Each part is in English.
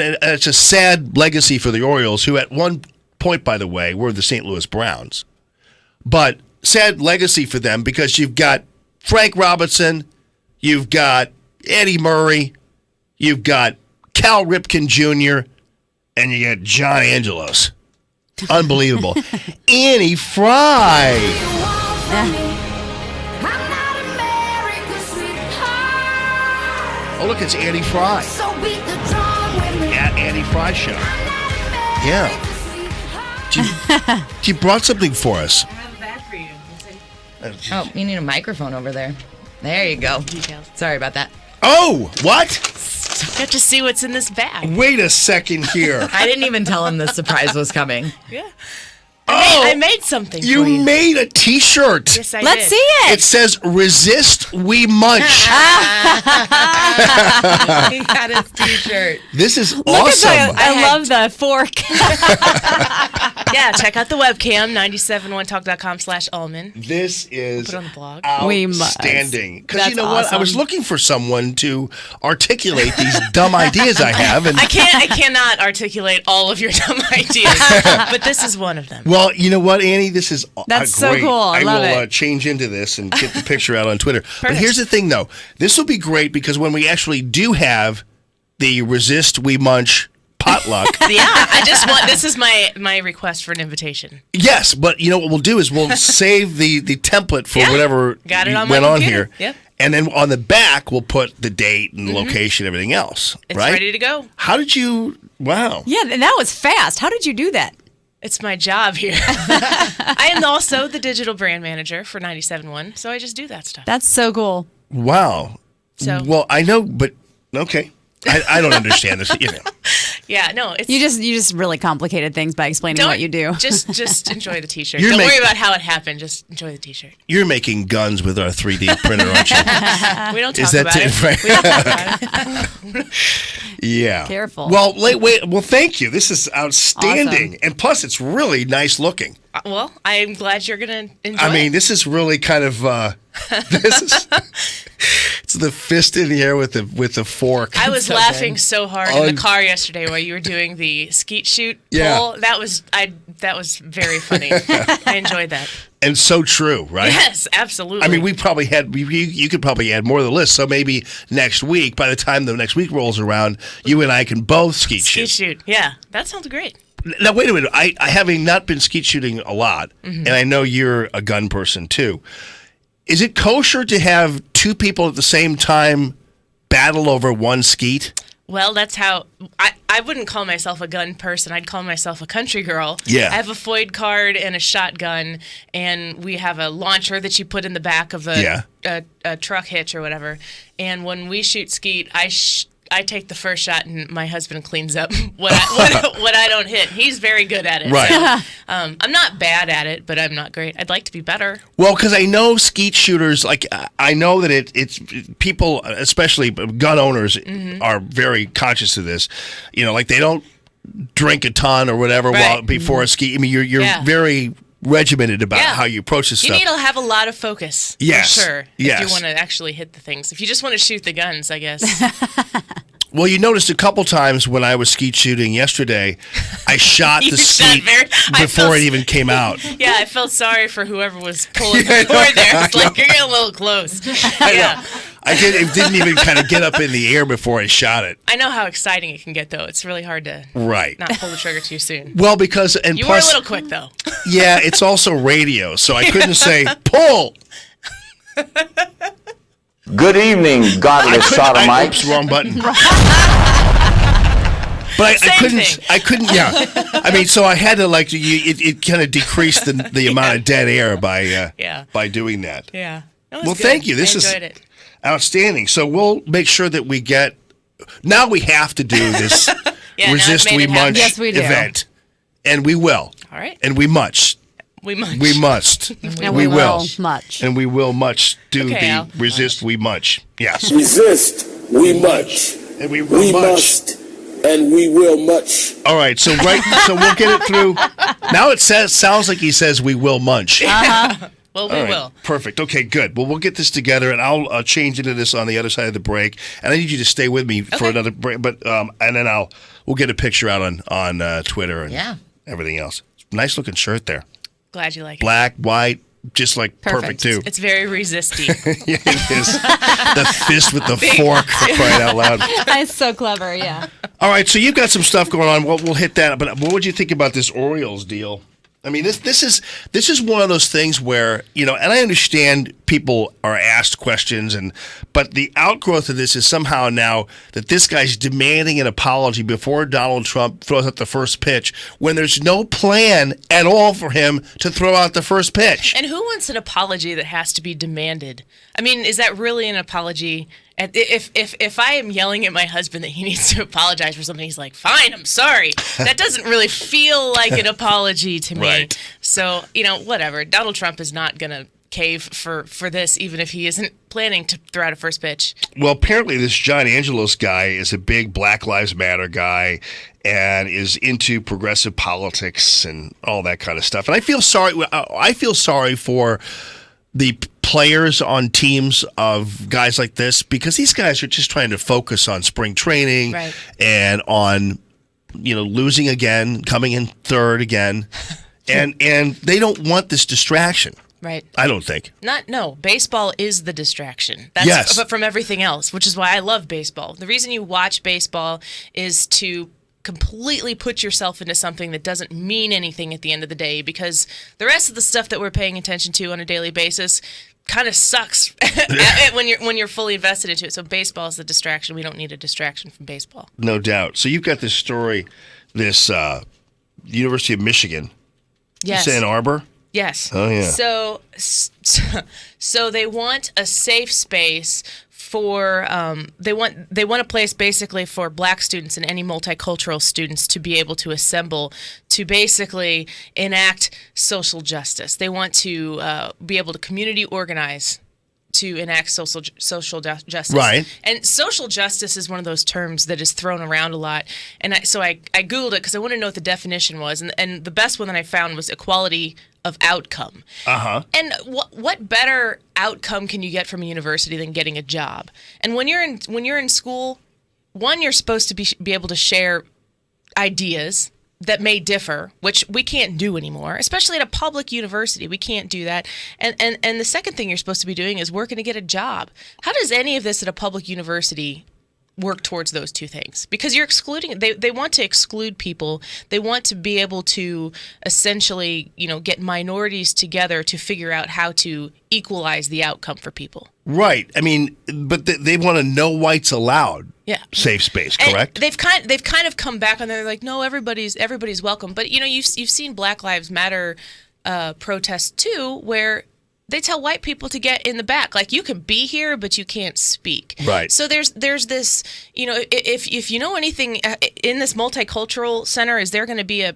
and it's a sad legacy for the Orioles, who at one point, by the way, were the St. Louis Browns. But sad legacy for them because you've got Frank Robinson, you've got Eddie Murray, you've got Cal Ripken Jr., and you got John Angelos. Unbelievable. Annie Frey. Oh, look, it's Annie Frey. At Annie Frey Show. Yeah. She brought something for us. I have a bag for you. Oh, you need a microphone over there. There you go. Details. Sorry about that. Oh, what? Get to see what's in this bag. Wait a second here. I didn't even tell him the surprise was coming. Yeah. Oh, I made something for you you. made a T-shirt. Yes, I Let's did. see it. It says, "Resist, we munch." He got his T-shirt. This is Look awesome. at I love the fork. Yeah, check out the webcam, 971talk.com/Allman. This is Put it on the blog. We must. outstanding. Because That's you know what? I was awesome. looking for someone to articulate these dumb ideas I have. And I cannot articulate all of your dumb ideas, but this is one of them. well, you know what, Annie? This is That's so great. cool. I love will it. Change into this and get the picture out on Twitter. But here's the thing, though. This will be great because when we actually do have the Resist, We Munch potluck. Yeah, I just want. This is my request for an invitation. Yes, but you know what we'll do is we'll save the template for Yeah. whatever Got it on went my on computer. here. Yep. And then on the back, we'll put the date and location, everything else. It's right? ready to go. How did you? Wow. Yeah, and that was fast. How did you do that? It's my job here. I am also the digital brand manager for 97.1, so I just do that stuff. That's so cool. Wow. So- well, I know, but okay. I don't understand this. You know. Yeah, no, it's You just really complicated things by explaining what you do. Just enjoy the T-shirt. You're Don't make- worry about how it happened. Just enjoy the T-shirt. You're making guns with our 3D printer, aren't you? We don't talk Is that about it. right? We don't talk about it. Yeah. Careful. Well, wait. Well, thank you. This is outstanding, Awesome. and plus, it's really nice looking. Well, I'm glad you're gonna enjoy. I mean, it. this is really kind of this is it's the fist in the air with the fork. I was so laughing good. so hard in the car yesterday while you were doing the skeet shoot Yeah. pull. That was very funny. I enjoyed that. And so true, right? Yes, absolutely. I mean, we probably had you could probably add more to the list. So maybe next week, by the time the next week rolls around, you and I can both skeet skeet shoot. shoot. Yeah, that sounds great. Now, wait a minute. I having not been skeet shooting a lot, and I know you're a gun person too. Is it kosher to have two people at the same time battle over one skeet? Well, that's how I wouldn't call myself a gun person. I'd call myself a country girl. Yeah. I have a Floyd card and a shotgun, and we have a launcher that you put in the back of a truck hitch or whatever. And when we shoot skeet, I take the first shot, and my husband cleans up what I don't hit. He's very good at it. Right. So, I'm not bad at it, but I'm not great. I'd like to be better. Well, because I know skeet shooters, like I know that it's people, especially gun owners, are very conscious of this. You know, like they don't drink a ton or whatever Right. before a skeet. I mean, you're Yeah. very regimented about Yeah. how you approach this You stuff. need to have a lot of focus. Yes. For sure. If Yes. you want to actually hit the things. If you just want to shoot the guns, I guess. Well, you noticed a couple times when I was skeet shooting yesterday, I shot You the shot skeet I before felt- it even came out. Yeah, I felt sorry for whoever was pulling Yeah, the cord there. It's I like, know. you're getting a little close. I Yeah. know. It didn't even kind of get up in the air before I shot it. I know how exciting it can get, though. It's really hard to Right. not pull the trigger too soon. Well, because and You plus, were a little quick, though. yeah, it's also radio, so I couldn't say pull. Good evening, godless sodomites. Oops, wrong button. But I Same couldn't. thing. I couldn't. Yeah. I mean, so I had to it kind of decreased the amount of dead air by doing that. Yeah. Well, thank you. This I is enjoyed it. outstanding. So we'll make sure that we get. Now we have to do this Yeah, now I've Resist made We it happen. Munch Yes, we do. event, and we will. All right. And we much. We must. We must. And we will much. And we will much do Okay, the Al. Resist We Munch. Yes. Resist, we much. And we will We much. must, and we will much. All right, so we'll get it through. Now it sounds like he says we will munch. Well, we will. Perfect. Okay, good. Well, we'll get this together, and I'll change into this on the other side of the break. And I need you to stay with me for another break. But and then we'll get a picture out on Twitter and everything else. Nice looking shirt there. Glad you like it. Black, white, just like perfect too. It's very resisty. Yeah, it is. The fist with the fork, for crying out loud. That's so clever. Yeah. All right, so you've got some stuff going on. We'll hit that. But what would you think about this Orioles deal? I mean, this is one of those things where, and I understand people are asked questions, but the outgrowth of this is somehow now that this guy's demanding an apology before Donald Trump throws out the first pitch when there's no plan at all for him to throw out the first pitch. And who wants an apology that has to be demanded? I mean, is that really an apology? If I am yelling at my husband that he needs to apologize for something, he's like, fine, I'm sorry. That doesn't really feel like an apology to me. Right. So, whatever. Donald Trump is not going to cave for this, even if he isn't planning to throw out a first pitch. Well, apparently this John Angelos guy is a big Black Lives Matter guy and is into progressive politics and all that kind of stuff. And I feel sorry for the players on teams of guys like this, because these guys are just trying to focus on spring training and on, losing again, coming in third again. and they don't want this distraction. Right. I don't think. No, baseball is the distraction. That's yes. But from everything else, which is why I love baseball. The reason you watch baseball is to completely put yourself into something that doesn't mean anything at the end of the day, because the rest of the stuff that we're paying attention to on a daily basis kind of sucks when you're fully invested into it. So baseball is the distraction. We don't need a distraction from baseball. No doubt. So you've got this story, this University of Michigan. Yes. Ann Arbor? Yes. Oh yeah. So they want a safe space for they want a place basically for Black students and any multicultural students to be able to assemble to basically enact social justice. They want to be able to community organize to enact social justice. Right. And social justice is one of those terms that is thrown around a lot. And so I Googled it because I wanted to know what the definition was. And the best one that I found was equality of outcome. Uh-huh. And what better outcome can you get from a university than getting a job? And when you're in school, one, you're supposed to be able to share ideas that may differ, which we can't do anymore, especially at a public university. We can't do that. And the second thing you're supposed to be doing is working to get a job. How does any of this at a public university work towards those two things? Because you're excluding, they want to exclude people. They want to be able to essentially, get minorities together to figure out how to equalize the outcome for people. Right. I mean, but they want a no whites allowed safe space, correct? And they've kind of come back on there. They're like, no, everybody's welcome. But you've seen Black Lives Matter protests too, where they tell white people to get in the back. Like, you can be here, but you can't speak. Right. So there's this, if you know anything in this multicultural center, is there going to be a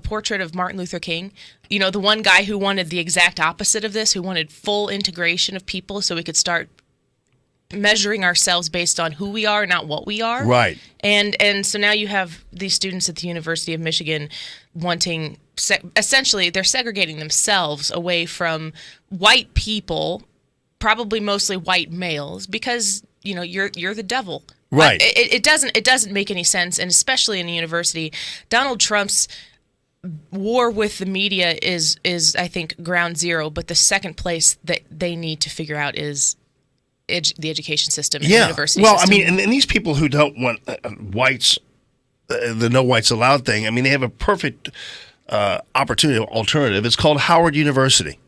portrait of Martin Luther King? The one guy who wanted the exact opposite of this, who wanted full integration of people so we could start measuring ourselves based on who we are, not what we are. Right. And so now you have these students at the University of Michigan wanting, essentially, they're segregating themselves away from white people, probably mostly white males, because you're the devil. Right. It doesn't make any sense, and especially in a university, Donald Trump's war with the media is I think ground zero, but the second place that they need to figure out is the education system and the university system. I mean, and these people who don't want whites, the no whites allowed thing, I mean, they have a perfect alternative. It's called Howard University.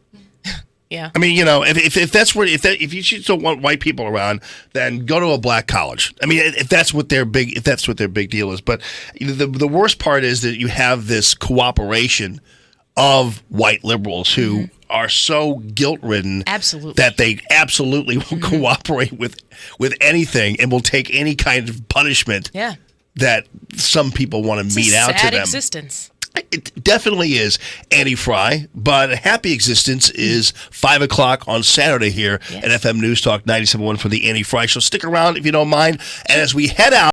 Yeah. I mean, if that's where if you just don't want white people around, then go to a black college. I mean, if that's what their big deal is. But the worst part is that you have this cooperation of white liberals who are so guilt-ridden that they absolutely will cooperate with anything and will take any kind of punishment that some people want to mete out to them. Sad existence. It definitely is, Annie Frey, but a happy existence is 5 o'clock on Saturday here at FM News Talk 97.1 for the Annie Frey Show. Stick around if you don't mind. And as we head out,